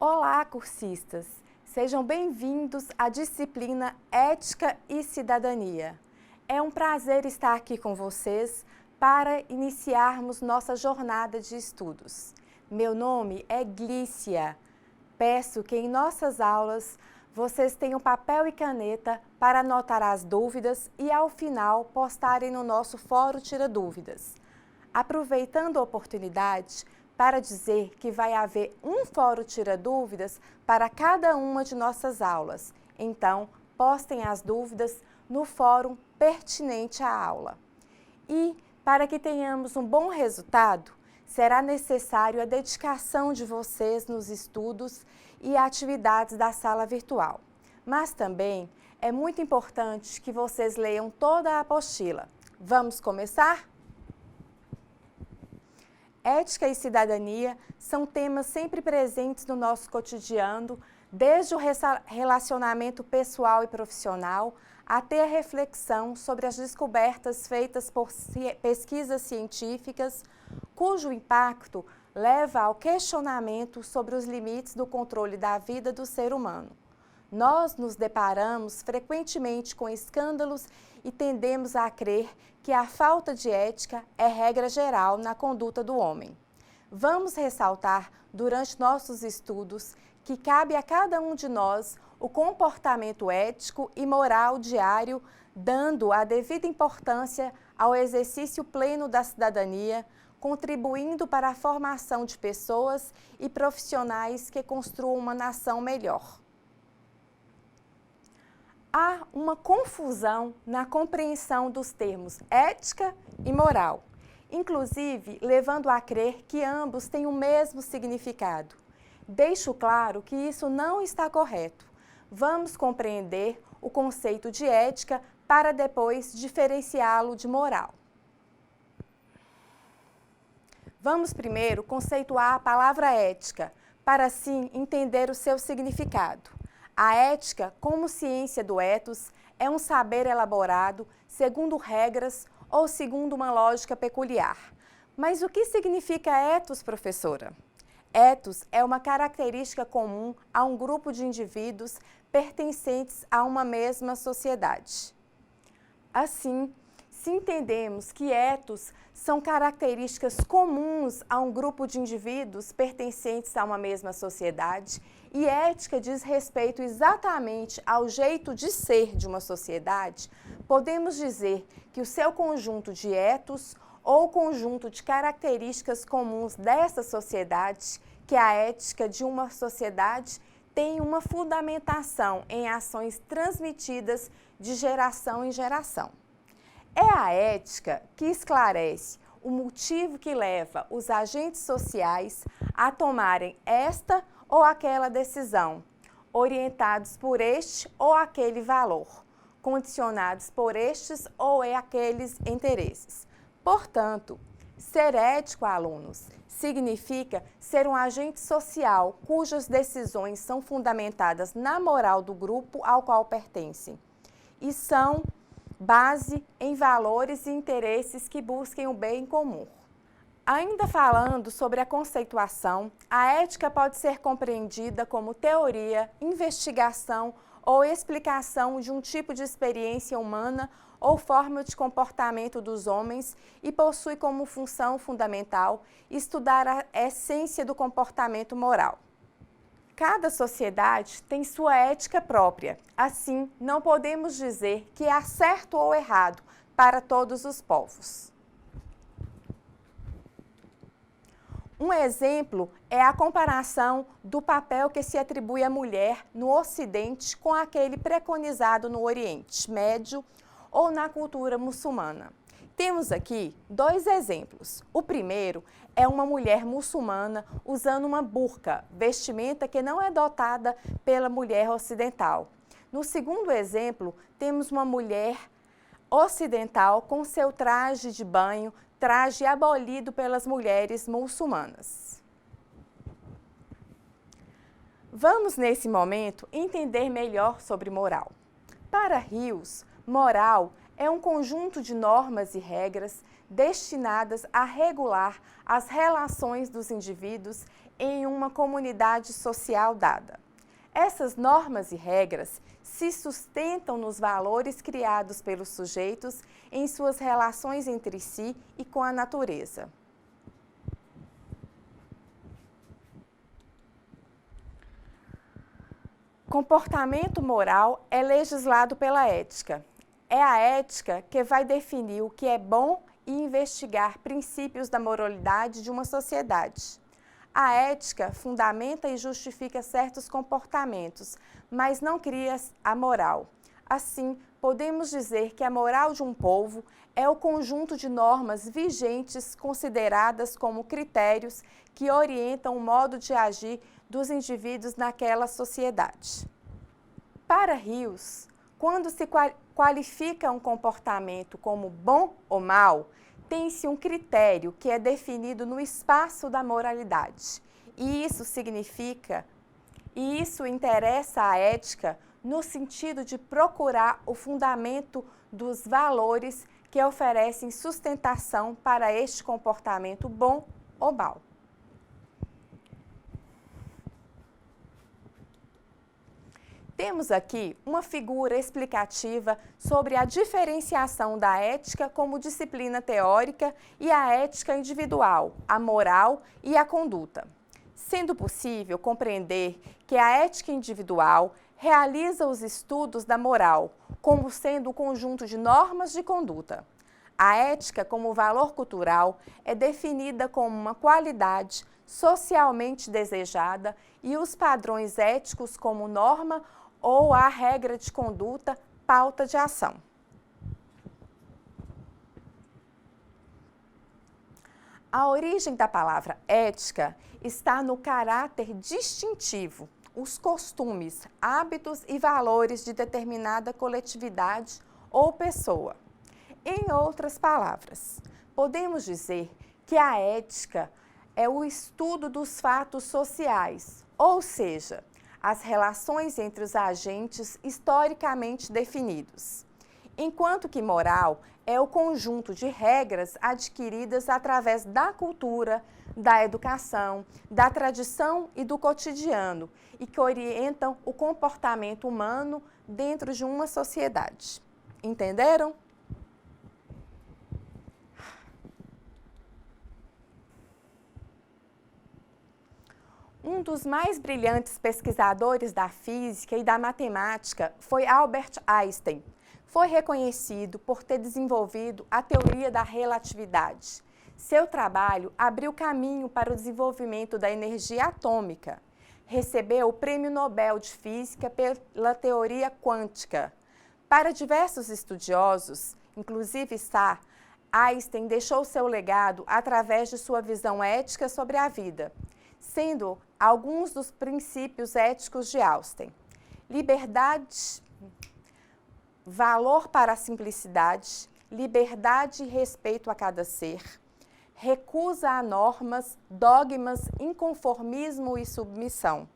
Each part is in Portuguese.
Olá, cursistas! Sejam bem-vindos à disciplina Ética e Cidadania. É um prazer estar aqui com vocês para iniciarmos nossa jornada de estudos. Meu nome é Glícia. Peço que em nossas aulas vocês tenham papel e caneta para anotar as dúvidas e, ao final, postarem no nosso Fórum Tira Dúvidas. Aproveitando a oportunidade para dizer que vai haver um Fórum Tira Dúvidas para cada uma de nossas aulas. Então, postem as dúvidas no fórum pertinente à aula. E, para que tenhamos um bom resultado, será necessário a dedicação de vocês nos estudos e atividades da sala virtual. Mas também é muito importante que vocês leiam toda a apostila. Vamos começar? Ética e cidadania são temas sempre presentes no nosso cotidiano, desde o relacionamento pessoal e profissional até a reflexão sobre as descobertas feitas por pesquisas científicas, cujo impacto leva ao questionamento sobre os limites do controle da vida do ser humano. Nós nos deparamos frequentemente com escândalos e tendemos a crer que a falta de ética é regra geral na conduta do homem. Vamos ressaltar durante nossos estudos que cabe a cada um de nós o comportamento ético e moral diário, dando a devida importância ao exercício pleno da cidadania, contribuindo para a formação de pessoas e profissionais que construam uma nação melhor. Há uma confusão na compreensão dos termos ética e moral, inclusive levando a crer que ambos têm o mesmo significado. Deixo claro que isso não está correto. Vamos compreender o conceito de ética para depois diferenciá-lo de moral. Vamos primeiro conceituar a palavra ética, para assim entender o seu significado. A ética, como ciência do ethos, é um saber elaborado segundo regras ou segundo uma lógica peculiar. Mas o que significa ethos, professora? Ethos é uma característica comum a um grupo de indivíduos pertencentes a uma mesma sociedade. Assim, se entendemos que ethos são características comuns a um grupo de indivíduos pertencentes a uma mesma sociedade e ética diz respeito exatamente ao jeito de ser de uma sociedade, podemos dizer que o seu conjunto de ethos ou conjunto de características comuns dessa sociedade, que é a ética de uma sociedade, tem uma fundamentação em ações transmitidas de geração em geração. É a ética que esclarece o motivo que leva os agentes sociais a tomarem esta ou aquela decisão, orientados por este ou aquele valor, condicionados por estes ou aqueles interesses. Portanto, ser ético, alunos, significa ser um agente social cujas decisões são fundamentadas na moral do grupo ao qual pertencem e são base em valores e interesses que busquem o bem comum. Ainda falando sobre a conceituação, a ética pode ser compreendida como teoria, investigação ou explicação de um tipo de experiência humana ou forma de comportamento dos homens e possui como função fundamental estudar a essência do comportamento moral. Cada sociedade tem sua ética própria, assim, não podemos dizer que há certo ou errado para todos os povos. Um exemplo é a comparação do papel que se atribui à mulher no Ocidente com aquele preconizado no Oriente Médio ou na cultura muçulmana. Temos aqui dois exemplos. O primeiro é uma mulher muçulmana usando uma burca, vestimenta que não é adotada pela mulher ocidental. No segundo exemplo, temos uma mulher ocidental com seu traje de banho, traje abolido pelas mulheres muçulmanas. Vamos, nesse momento, entender melhor sobre moral. Para Rios, moral é um conjunto de normas e regras destinadas a regular as relações dos indivíduos em uma comunidade social dada. Essas normas e regras se sustentam nos valores criados pelos sujeitos em suas relações entre si e com a natureza. Comportamento moral é legislado pela ética. É a ética que vai definir o que é bom e investigar princípios da moralidade de uma sociedade. A ética fundamenta e justifica certos comportamentos, mas não cria a moral. Assim, podemos dizer que a moral de um povo é o conjunto de normas vigentes consideradas como critérios que orientam o modo de agir dos indivíduos naquela sociedade. Para Rios, quando se qualifica um comportamento como bom ou mau, tem-se um critério que é definido no espaço da moralidade. E isso interessa à ética no sentido de procurar o fundamento dos valores que oferecem sustentação para este comportamento bom ou mau. Temos aqui uma figura explicativa sobre a diferenciação da ética como disciplina teórica e a ética individual, a moral e a conduta. Sendo possível compreender que a ética individual realiza os estudos da moral, como sendo o conjunto de normas de conduta. A ética, como valor cultural, é definida como uma qualidade socialmente desejada e os padrões éticos como norma ou a regra de conduta, pauta de ação. A origem da palavra ética está no caráter distintivo, os costumes, hábitos e valores de determinada coletividade ou pessoa. Em outras palavras, podemos dizer que a ética é o estudo dos fatos sociais, ou seja, as relações entre os agentes historicamente definidos, enquanto que moral é o conjunto de regras adquiridas através da cultura, da educação, da tradição e do cotidiano e que orientam o comportamento humano dentro de uma sociedade. Entenderam? Um dos mais brilhantes pesquisadores da física e da matemática foi Albert Einstein. Foi reconhecido por ter desenvolvido a teoria da relatividade. Seu trabalho abriu caminho para o desenvolvimento da energia atômica. Recebeu o Prêmio Nobel de Física pela teoria quântica. Para diversos estudiosos, inclusive Sartre, Einstein deixou seu legado através de sua visão ética sobre a vida, sendo alguns dos princípios éticos de Einstein: liberdade, valor para a simplicidade, liberdade e respeito a cada ser, recusa a normas, dogmas, inconformismo e submissão,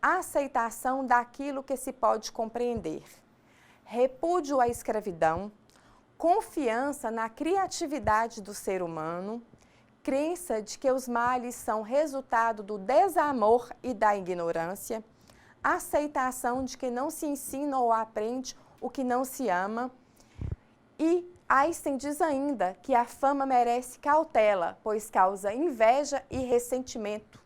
aceitação daquilo que se pode compreender, repúdio à escravidão, confiança na criatividade do ser humano, crença de que os males são resultado do desamor e da ignorância, aceitação de que não se ensina ou aprende o que não se ama. E Einstein diz ainda que a fama merece cautela, pois causa inveja e ressentimento.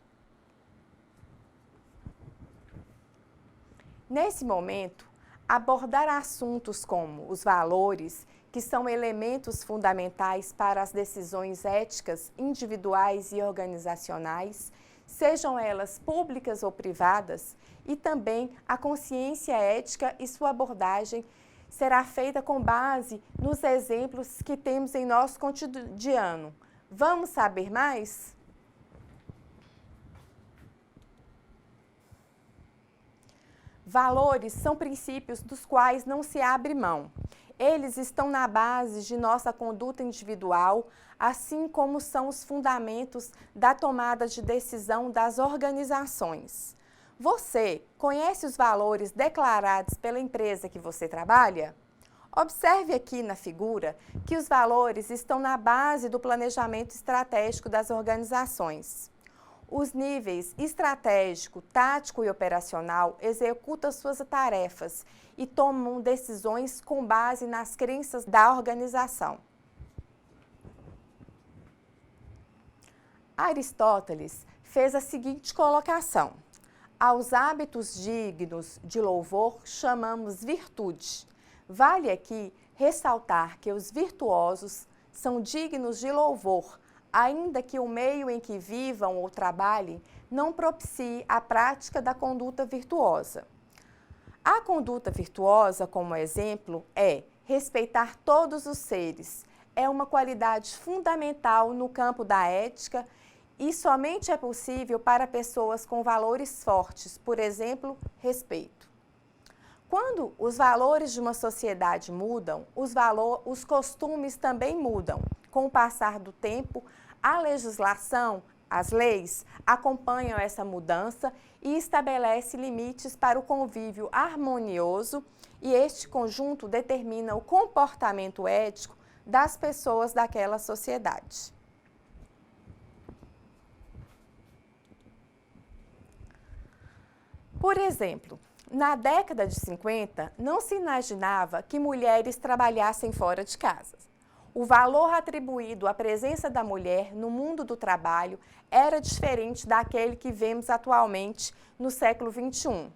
Nesse momento, abordar assuntos como os valores, que são elementos fundamentais para as decisões éticas individuais e organizacionais, sejam elas públicas ou privadas, e também a consciência ética e sua abordagem será feita com base nos exemplos que temos em nosso cotidiano. Vamos saber mais? Valores são princípios dos quais não se abre mão. Eles estão na base de nossa conduta individual, assim como são os fundamentos da tomada de decisão das organizações. Você conhece os valores declarados pela empresa que você trabalha? Observe aqui na figura que os valores estão na base do planejamento estratégico das organizações. Os níveis estratégico, tático e operacional executam suas tarefas e tomam decisões com base nas crenças da organização. Aristóteles fez a seguinte colocação: aos hábitos dignos de louvor chamamos virtude. Vale aqui ressaltar que os virtuosos são dignos de louvor, ainda que o meio em que vivam ou trabalhem não propicie a prática da conduta virtuosa. A conduta virtuosa, como exemplo, é respeitar todos os seres. É uma qualidade fundamental no campo da ética e somente é possível para pessoas com valores fortes, por exemplo, respeito. Quando os valores de uma sociedade mudam, os costumes também mudam. Com o passar do tempo, a legislação, as leis, acompanham essa mudança e estabelece limites para o convívio harmonioso, e este conjunto determina o comportamento ético das pessoas daquela sociedade. Por exemplo, na década de 50, não se imaginava que mulheres trabalhassem fora de casa. O valor atribuído à presença da mulher no mundo do trabalho era diferente daquele que vemos atualmente no século XXI.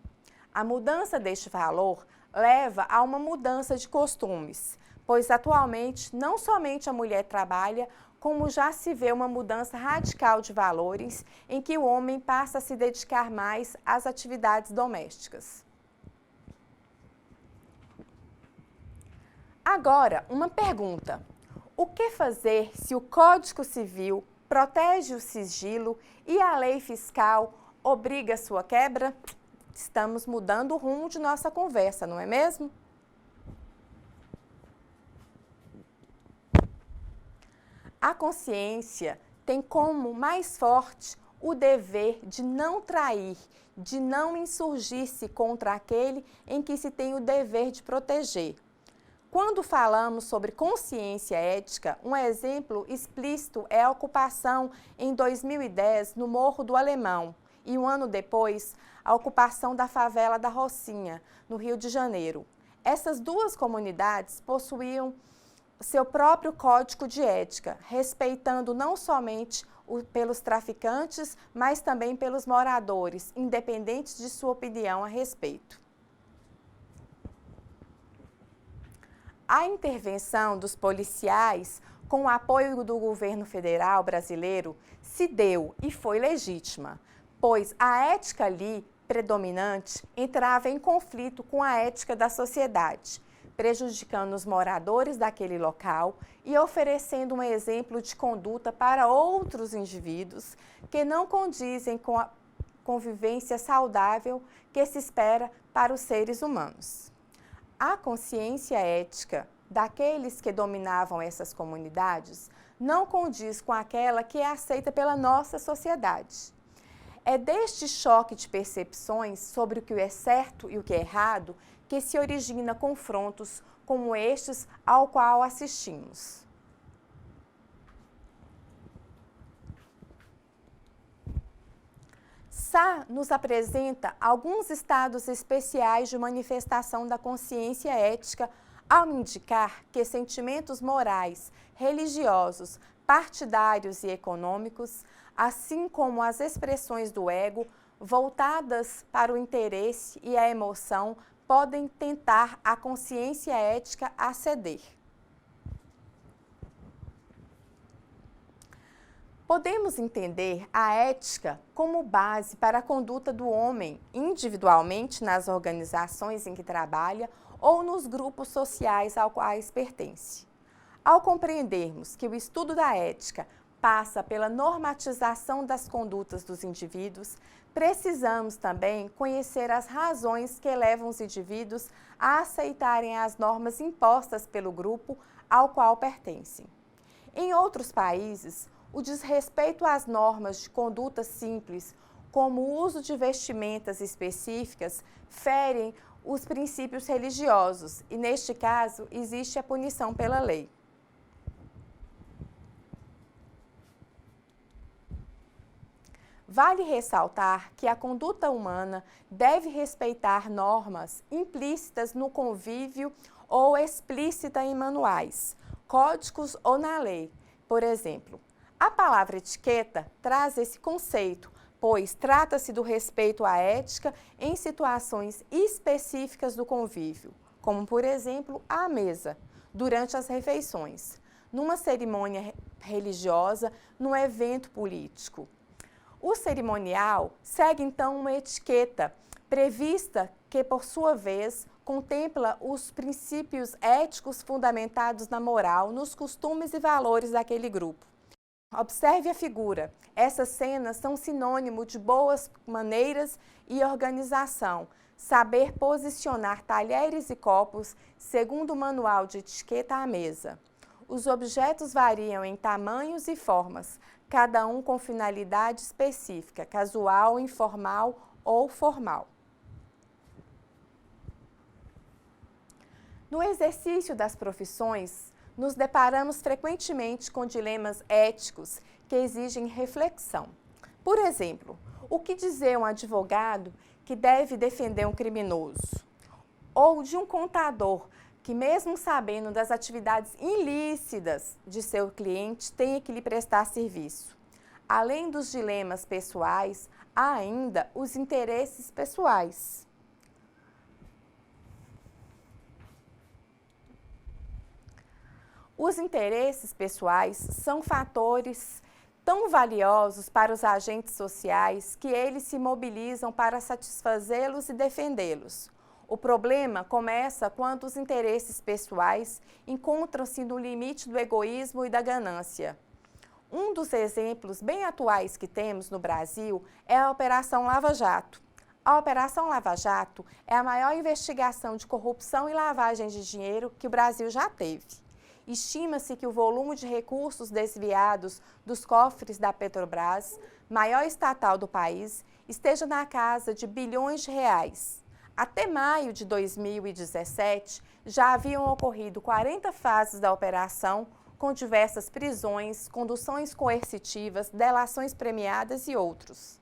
A mudança deste valor leva a uma mudança de costumes, pois atualmente não somente a mulher trabalha, como já se vê uma mudança radical de valores em que o homem passa a se dedicar mais às atividades domésticas. Agora, uma pergunta: o que fazer se o Código Civil protege o sigilo e a lei fiscal obriga a sua quebra? Estamos mudando o rumo de nossa conversa, não é mesmo? A consciência tem como mais forte o dever de não trair, de não insurgir-se contra aquele em que se tem o dever de proteger. Quando falamos sobre consciência ética, um exemplo explícito é a ocupação em 2010 no Morro do Alemão e um ano depois a ocupação da favela da Rocinha, no Rio de Janeiro. Essas duas comunidades possuíam seu próprio código de ética, respeitando não somente pelos traficantes, mas também pelos moradores, independente de sua opinião a respeito. A intervenção dos policiais, com o apoio do governo federal brasileiro, se deu e foi legítima, pois a ética ali predominante entrava em conflito com a ética da sociedade, prejudicando os moradores daquele local e oferecendo um exemplo de conduta para outros indivíduos que não condizem com a convivência saudável que se espera para os seres humanos. A consciência ética daqueles que dominavam essas comunidades não condiz com aquela que é aceita pela nossa sociedade. É deste choque de percepções sobre o que é certo e o que é errado que se origina confrontos como estes ao qual assistimos. Sá nos apresenta alguns estados especiais de manifestação da consciência ética ao indicar que sentimentos morais, religiosos, partidários e econômicos, assim como as expressões do ego, voltadas para o interesse e a emoção, podem tentar a consciência ética a ceder. Podemos entender a ética como base para a conduta do homem individualmente nas organizações em que trabalha ou nos grupos sociais aos quais pertence. Ao compreendermos que o estudo da ética passa pela normatização das condutas dos indivíduos, precisamos também conhecer as razões que levam os indivíduos a aceitarem as normas impostas pelo grupo ao qual pertencem. Em outros países, o desrespeito às normas de conduta simples, como o uso de vestimentas específicas, ferem os princípios religiosos e, neste caso, existe a punição pela lei. Vale ressaltar que a conduta humana deve respeitar normas implícitas no convívio ou explícita em manuais, códigos ou na lei. Por exemplo, a palavra etiqueta traz esse conceito, pois trata-se do respeito à ética em situações específicas do convívio, como, por exemplo, à mesa, durante as refeições, numa cerimônia religiosa, num evento político. O cerimonial segue, então, uma etiqueta prevista que, por sua vez, contempla os princípios éticos fundamentados na moral, nos costumes e valores daquele grupo. Observe a figura. Essas cenas são sinônimo de boas maneiras e organização, saber posicionar talheres e copos segundo o manual de etiqueta à mesa. Os objetos variam em tamanhos e formas, cada um com finalidade específica, casual, informal ou formal. No exercício das profissões, nos deparamos frequentemente com dilemas éticos que exigem reflexão. Por exemplo, o que dizer um advogado que deve defender um criminoso? Ou de um contador que, mesmo sabendo das atividades ilícitas de seu cliente, tem que lhe prestar serviço. Além dos dilemas pessoais, há ainda os interesses pessoais. Os interesses pessoais são fatores tão valiosos para os agentes sociais que eles se mobilizam para satisfazê-los e defendê-los. O problema começa quando os interesses pessoais encontram-se no limite do egoísmo e da ganância. Um dos exemplos bem atuais que temos no Brasil é a Operação Lava Jato. A Operação Lava Jato é a maior investigação de corrupção e lavagem de dinheiro que o Brasil já teve. Estima-se que o volume de recursos desviados dos cofres da Petrobras, maior estatal do país, esteja na casa de bilhões de reais. Até maio de 2017, já haviam ocorrido 40 fases da operação, com diversas prisões, conduções coercitivas, delações premiadas e outros.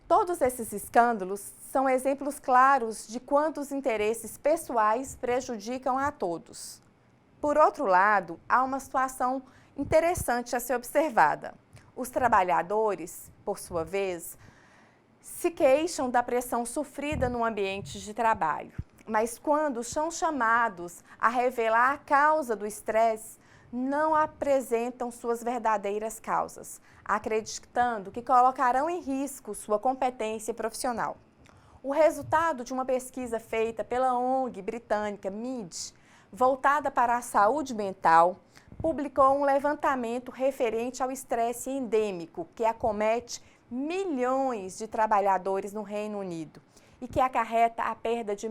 Todos esses escândalos são exemplos claros de quanto os interesses pessoais prejudicam a todos. Por outro lado, há uma situação interessante a ser observada. Os trabalhadores, por sua vez, se queixam da pressão sofrida no ambiente de trabalho, mas quando são chamados a revelar a causa do estresse, não apresentam suas verdadeiras causas, acreditando que colocarão em risco sua competência profissional. O resultado de uma pesquisa feita pela ONG britânica MID, voltada para a saúde mental, publicou um levantamento referente ao estresse endêmico que acomete milhões de trabalhadores no Reino Unido e que acarreta a perda de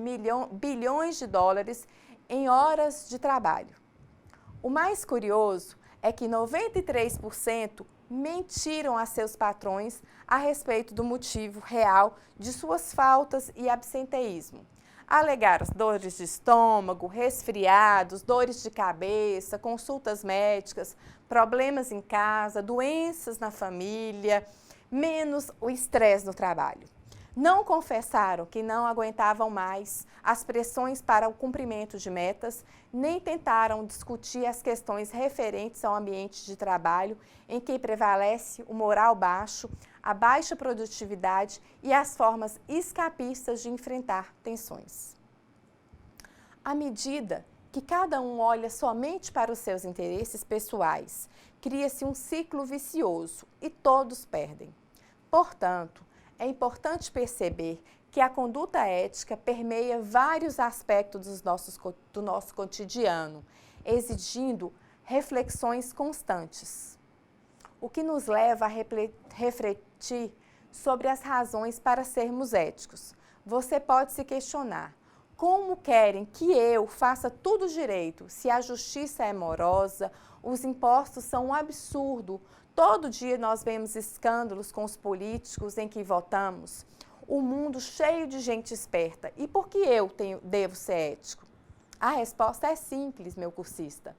bilhões de dólares em horas de trabalho. O mais curioso é que 93% mentiram a seus patrões a respeito do motivo real de suas faltas e absenteísmo. Alegaram dores de estômago, resfriados, dores de cabeça, consultas médicas, problemas em casa, doenças na família, menos o estresse no trabalho. Não confessaram que não aguentavam mais as pressões para o cumprimento de metas, nem tentaram discutir as questões referentes ao ambiente de trabalho em que prevalece o moral baixo, a baixa produtividade e as formas escapistas de enfrentar tensões. À medida que cada um olha somente para os seus interesses pessoais, cria-se um ciclo vicioso e todos perdem. Portanto, é importante perceber que a conduta ética permeia vários aspectos do nosso cotidiano, exigindo reflexões constantes. O que nos leva a refletir sobre as razões para sermos éticos. Você pode se questionar: como querem que eu faça tudo direito se a justiça é morosa, os impostos são um absurdo, todo dia nós vemos escândalos com os políticos em que votamos, o mundo cheio de gente esperta. E por que eu devo ser ético? A resposta é simples, meu cursista.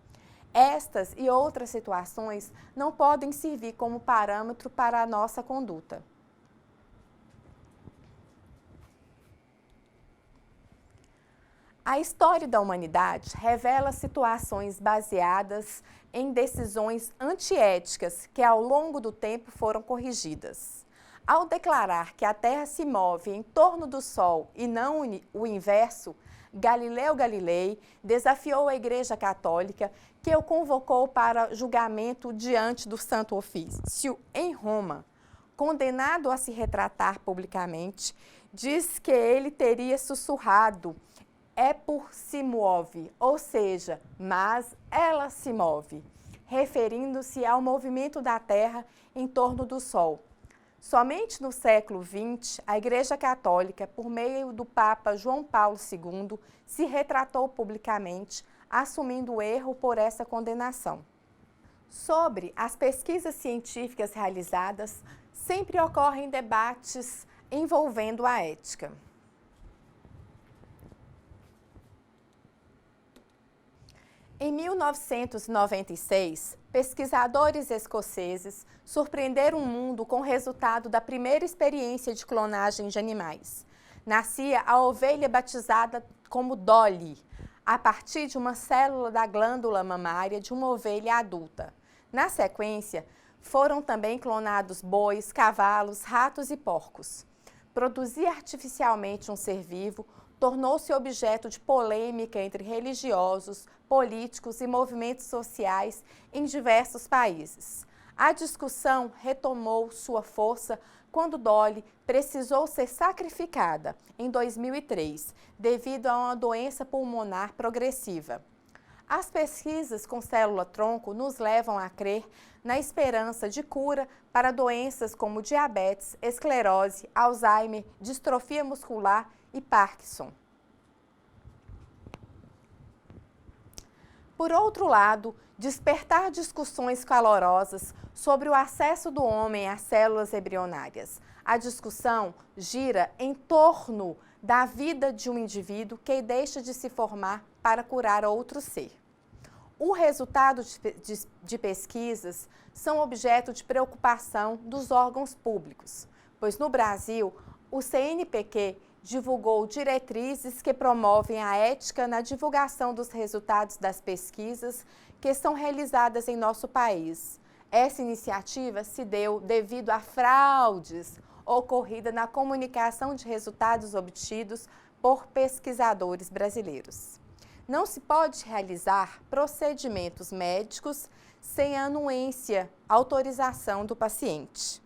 Estas e outras situações não podem servir como parâmetro para a nossa conduta. A história da humanidade revela situações baseadas em decisões antiéticas que ao longo do tempo foram corrigidas. Ao declarar que a Terra se move em torno do Sol e não o inverso, Galileu Galilei desafiou a Igreja Católica, que o convocou para julgamento diante do Santo Ofício em Roma. Condenado a se retratar publicamente, diz que ele teria sussurrado: "É por se move", ou seja, mas ela se move, referindo-se ao movimento da Terra em torno do Sol. Somente no século XX, a Igreja Católica, por meio do Papa João Paulo II, se retratou publicamente, assumindo o erro por essa condenação. Sobre as pesquisas científicas realizadas, sempre ocorrem debates envolvendo a ética. Em 1996, pesquisadores escoceses surpreenderam o mundo com o resultado da primeira experiência de clonagem de animais. Nascia a ovelha batizada como Dolly, a partir de uma célula da glândula mamária de uma ovelha adulta. Na sequência, foram também clonados bois, cavalos, ratos e porcos. Produzir artificialmente um ser vivo tornou-se objeto de polêmica entre religiosos, políticos e movimentos sociais em diversos países. A discussão retomou sua força quando Dolly precisou ser sacrificada em 2003, devido a uma doença pulmonar progressiva. As pesquisas com célula-tronco nos levam a crer na esperança de cura para doenças como diabetes, esclerose, Alzheimer, distrofia muscular e Parkinson. Por outro lado, despertar discussões calorosas sobre o acesso do homem às células embrionárias. A discussão gira em torno da vida de um indivíduo que deixa de se formar para curar outro ser. O resultado de pesquisas são objeto de preocupação dos órgãos públicos, pois no Brasil, o CNPq divulgou diretrizes que promovem a ética na divulgação dos resultados das pesquisas que são realizadas em nosso país. Essa iniciativa se deu devido a fraudes ocorridas na comunicação de resultados obtidos por pesquisadores brasileiros. Não se pode realizar procedimentos médicos sem a anuência, autorização do paciente.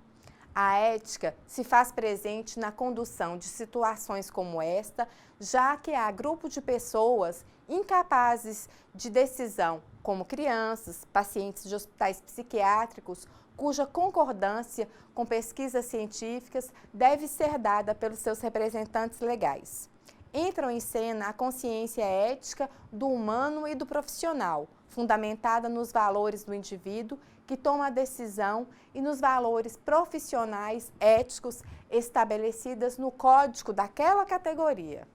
A ética se faz presente na condução de situações como esta, já que há grupo de pessoas incapazes de decisão, como crianças, pacientes de hospitais psiquiátricos, cuja concordância com pesquisas científicas deve ser dada pelos seus representantes legais. Entram em cena a consciência ética do humano e do profissional, fundamentada nos valores do indivíduo que toma a decisão e nos valores profissionais éticos estabelecidos no código daquela categoria.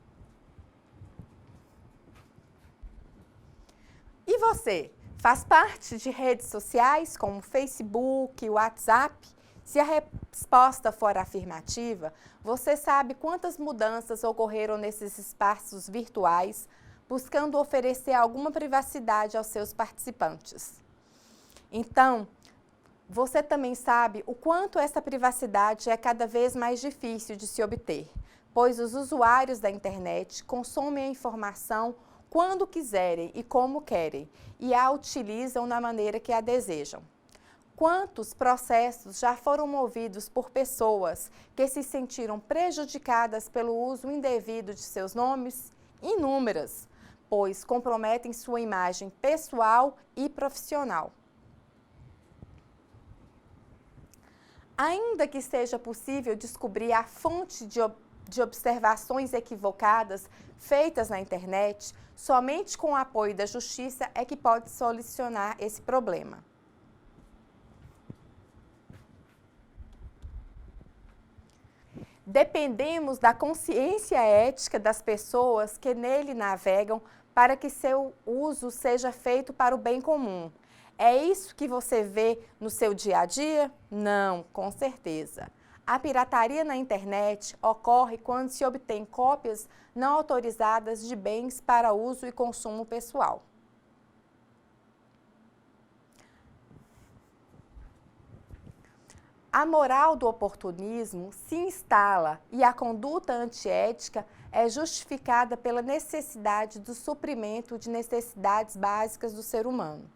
E você, faz parte de redes sociais como Facebook, WhatsApp? Se a resposta for afirmativa, você sabe quantas mudanças ocorreram nesses espaços virtuais, buscando oferecer alguma privacidade aos seus participantes. Então, você também sabe o quanto essa privacidade é cada vez mais difícil de se obter, pois os usuários da internet consomem a informação quando quiserem e como querem, e a utilizam da maneira que a desejam. Quantos processos já foram movidos por pessoas que se sentiram prejudicadas pelo uso indevido de seus nomes? Inúmeras, pois comprometem sua imagem pessoal e profissional. Ainda que seja possível descobrir a fonte de observações equivocadas feitas na internet, somente com o apoio da justiça é que pode solucionar esse problema. Dependemos da consciência ética das pessoas que nele navegam para que seu uso seja feito para o bem comum. É isso que você vê no seu dia a dia? Não, com certeza. A pirataria na internet ocorre quando se obtém cópias não autorizadas de bens para uso e consumo pessoal. A moral do oportunismo se instala e a conduta antiética é justificada pela necessidade do suprimento de necessidades básicas do ser humano.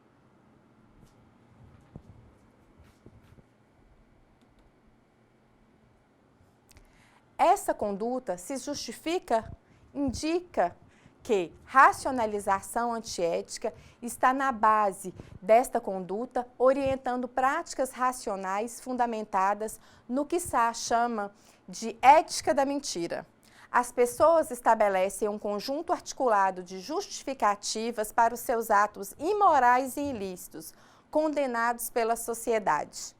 Essa conduta se justifica, indica que racionalização antiética está na base desta conduta, orientando práticas racionais fundamentadas no que Sá chama de ética da mentira. As pessoas estabelecem um conjunto articulado de justificativas para os seus atos imorais e ilícitos, condenados pela sociedade.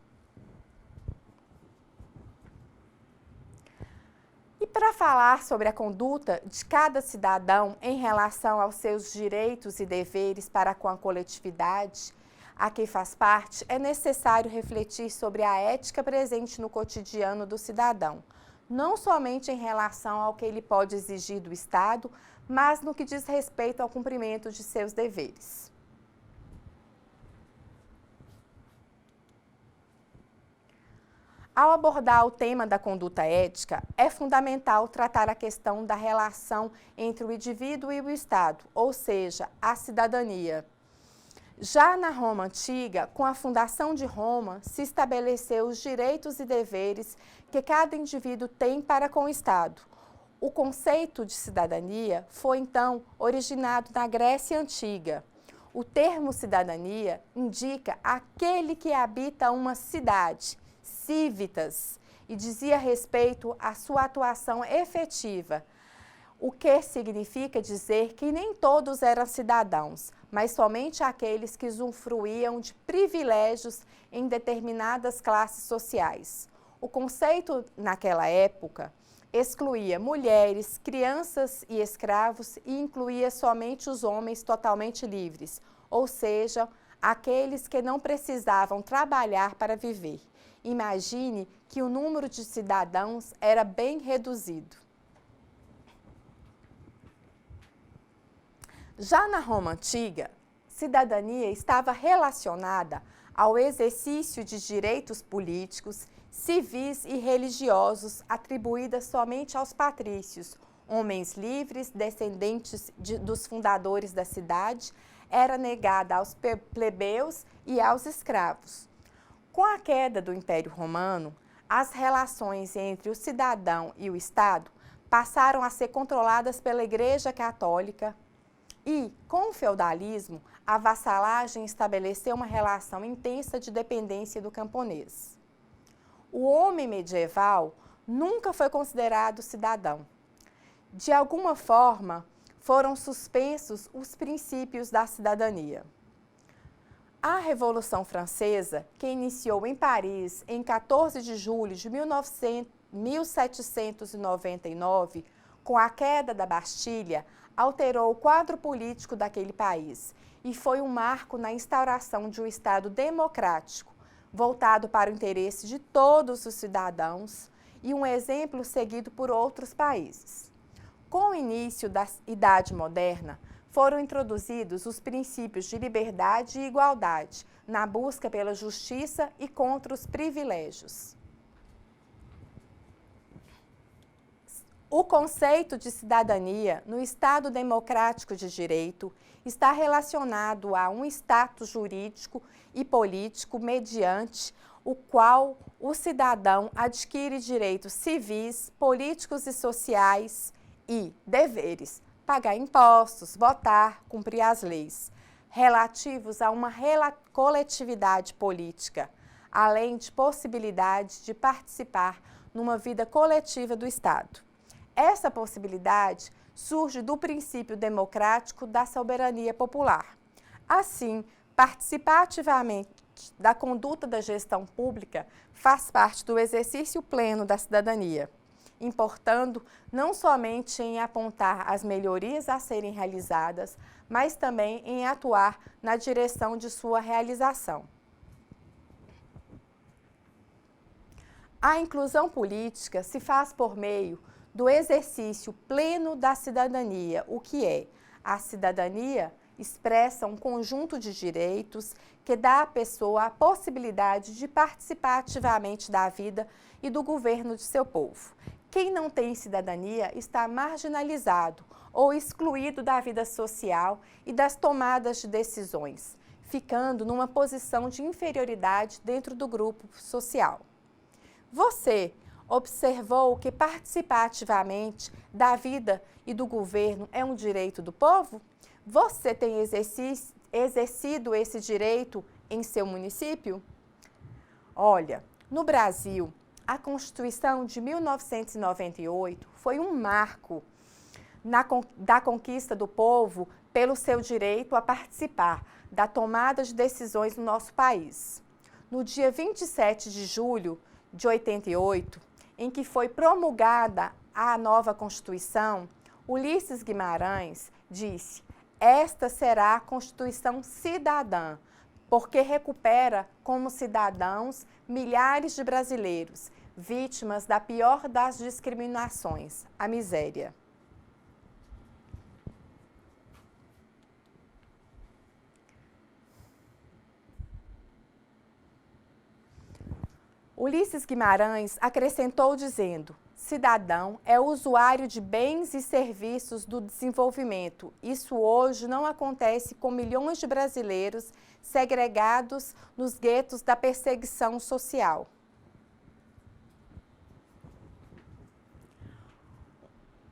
E para falar sobre a conduta de cada cidadão em relação aos seus direitos e deveres para com a coletividade a que faz parte, é necessário refletir sobre a ética presente no cotidiano do cidadão, não somente em relação ao que ele pode exigir do Estado, mas no que diz respeito ao cumprimento de seus deveres. Ao abordar o tema da conduta ética, é fundamental tratar a questão da relação entre o indivíduo e o Estado, ou seja, a cidadania. Já na Roma antiga, com a fundação de Roma, se estabeleceu os direitos e deveres que cada indivíduo tem para com o Estado. O conceito de cidadania foi, então, originado na Grécia Antiga. O termo cidadania indica aquele que habita uma cidade, civitas, e dizia respeito à sua atuação efetiva, o que significa dizer que nem todos eram cidadãos, mas somente aqueles que usufruíam de privilégios em determinadas classes sociais. O conceito, naquela época, excluía mulheres, crianças e escravos e incluía somente os homens totalmente livres, ou seja, aqueles que não precisavam trabalhar para viver. Imagine que o número de cidadãos era bem reduzido. Já na Roma Antiga, cidadania estava relacionada ao exercício de direitos políticos, civis e religiosos atribuídas somente aos patrícios, homens livres, descendentes dos fundadores da cidade, era negada aos plebeus e aos escravos. Com a queda do Império Romano, as relações entre o cidadão e o Estado passaram a ser controladas pela Igreja Católica e, com o feudalismo, a vassalagem estabeleceu uma relação intensa de dependência do camponês. O homem medieval nunca foi considerado cidadão. De alguma forma, foram suspensos os princípios da cidadania. A Revolução Francesa, que iniciou em Paris em 14 de julho de 1799, com a queda da Bastilha, alterou o quadro político daquele país e foi um marco na instauração de um Estado democrático, voltado para o interesse de todos os cidadãos e um exemplo seguido por outros países. Com o início da Idade Moderna, foram introduzidos os princípios de liberdade e igualdade, na busca pela justiça e contra os privilégios. O conceito de cidadania no Estado democrático de direito está relacionado a um status jurídico e político mediante o qual o cidadão adquire direitos civis, políticos e sociais e deveres, pagar impostos, votar, cumprir as leis, relativos a uma coletividade política, além de possibilidade de participar numa vida coletiva do Estado. Essa possibilidade surge do princípio democrático da soberania popular. Assim, participar ativamente da conduta da gestão pública faz parte do exercício pleno da cidadania. importando não somente em apontar as melhorias a serem realizadas, mas também em atuar na direção de sua realização. A inclusão política se faz por meio do exercício pleno da cidadania, o que é a cidadania expressa um conjunto de direitos que dá à pessoa a possibilidade de participar ativamente da vida e do governo de seu povo. Quem não tem cidadania está marginalizado ou excluído da vida social e das tomadas de decisões, ficando numa posição de inferioridade dentro do grupo social. Você observou que participar ativamente da vida e do governo é um direito do povo? Você tem exercido esse direito em seu município? Olha, no Brasil, a Constituição de 1998 foi um marco da conquista do povo pelo seu direito a participar da tomada de decisões no nosso país. No dia 27 de julho de 88, em que foi promulgada a nova Constituição, Ulisses Guimarães disse: "Esta será a Constituição cidadã, porque recupera como cidadãos milhares de brasileiros, vítimas da pior das discriminações, a miséria." Ulisses Guimarães acrescentou dizendo: "Cidadão é usuário de bens e serviços do desenvolvimento. Isso hoje não acontece com milhões de brasileiros segregados nos guetos da perseguição social."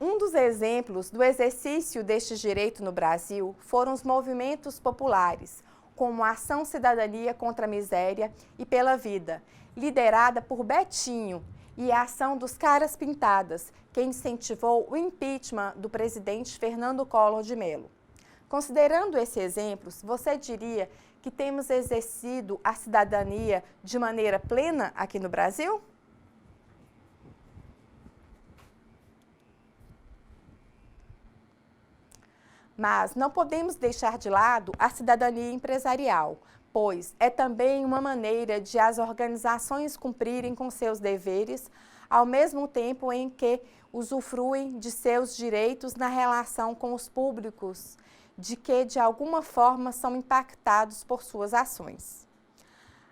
Um dos exemplos do exercício deste direito no Brasil foram os movimentos populares, como a Ação Cidadania contra a Miséria e pela Vida, liderada por Betinho, e a Ação dos Caras Pintadas, que incentivou o impeachment do presidente Fernando Collor de Mello. Considerando esses exemplos, você diria que temos exercido a cidadania de maneira plena aqui no Brasil? Mas não podemos deixar de lado a cidadania empresarial, pois é também uma maneira de as organizações cumprirem com seus deveres, ao mesmo tempo em que usufruem de seus direitos na relação com os públicos, de que de alguma forma são impactados por suas ações.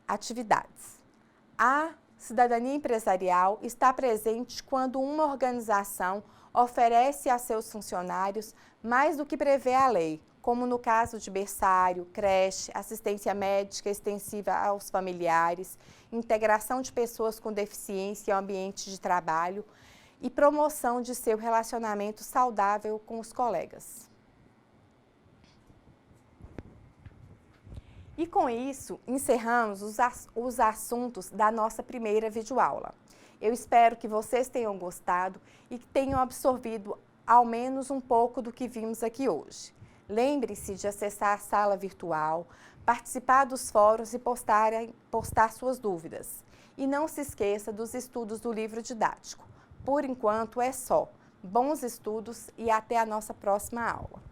Atividades. A cidadania empresarial está presente quando uma organização oferece a seus funcionários mais do que prevê a lei, como no caso de berçário, creche, assistência médica extensiva aos familiares, integração de pessoas com deficiência ao ambiente de trabalho e promoção de seu relacionamento saudável com os colegas. E com isso, encerramos os assuntos da nossa primeira videoaula. Eu espero que vocês tenham gostado e que tenham absorvido ao menos um pouco do que vimos aqui hoje. Lembre-se de acessar a sala virtual, participar dos fóruns e postar suas dúvidas. E não se esqueça dos estudos do livro didático. Por enquanto é só. Bons estudos e até a nossa próxima aula.